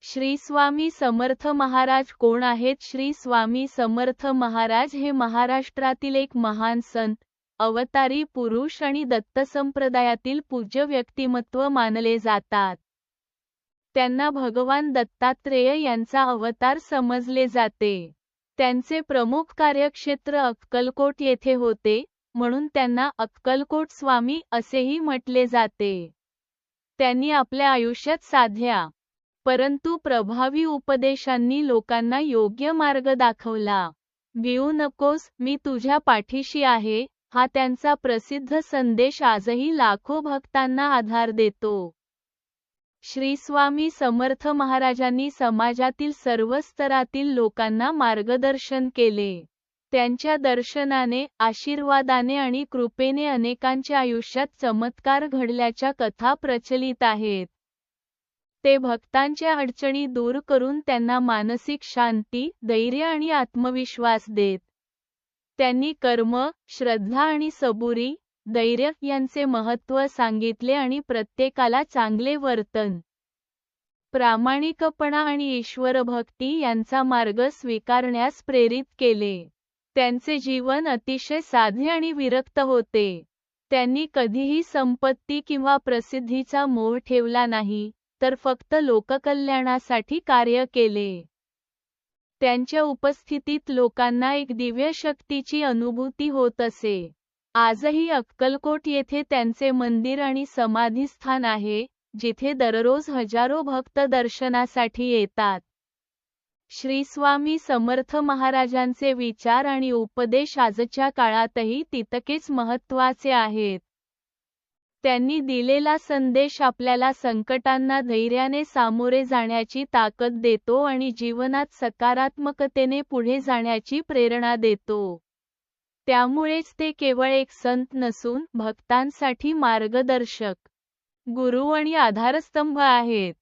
श्री स्वामी समर्थ महाराज कोण आहेत? श्री स्वामी समर्थ महाराज हे महाराष्ट्रातील एक महान संत, अवतारी पुरुष आणि दत्त संप्रदायातील पूज्य व्यक्तिमत्व मानले जातात. त्यांना भगवान दत्तात्रेय यांचा अवतार समजले जाते. त्यांचे प्रमुख कार्यक्षेत्र अक्कलकोट येथे होते, म्हणून त्यांना अक्कलकोट स्वामी असेही म्हटले जाते. त्यांनी आपल्या आयुष्यात साध्या परंतु प्रभावी उपदेशांनी लोकांना योग्य मार्ग दाखवला. भिवू नकोस, मी तुझ्या पाठीशी आहे, हा त्यांचा प्रसिद्ध संदेश आजही लाखो भक्तांना आधार देतो. श्री स्वामी समर्थ महाराजांनी समाजातील सर्व स्तरातील लोकांना मार्गदर्शन केले. त्यांच्या दर्शनाने, आशीर्वादाने आणि कृपेने अनेकांच्या आयुष्यात चमत्कार घडल्याच्या कथा प्रचलित आहेत. ते भक्तांच्या अडचणी दूर करून त्यांना मानसिक शांती, धैर्य आणि आत्मविश्वास देत. त्यांनी कर्म, श्रद्धा आणि सबुरी, धैर्य यांचे महत्त्व सांगितले आणि प्रत्येकाला चांगले वर्तन, प्रामाणिकपणा आणि ईश्वरभक्ती यांचा मार्ग स्वीकारण्यास प्रेरित केले. त्यांचे जीवन अतिशय साधे आणि विरक्त होते. त्यांनी कधीही संपत्ती किंवा प्रसिद्धीचा मोह ठेवला नाही, तर फक्त लोककल्याणासाठी कार्य केले. त्यांच्या उपस्थितीत लोकांना एक दिव्य शक्तीची अनुभूती होत असे. आजही अक्कलकोट येथे त्यांचे मंदिर आणि समाधीस्थान आहे, जिथे दररोज हजारो भक्त दर्शनासाठी येतात. श्री स्वामी समर्थ महाराजांचे विचार आणि उपदेश आजच्या काळातही तितकेच महत्त्वाचे आहेत. त्यांनी दिलेला संदेश आपल्याला संकटांना धैर्याने सामोरे जाण्याची ताकद देतो आणि जीवनात सकारात्मकतेने पुढे जाण्याची प्रेरणा देतो. त्यामुळेच ते केवळ एक संत नसून भक्तांसाठी मार्गदर्शक, गुरु आणि आधारस्तंभ आहेत.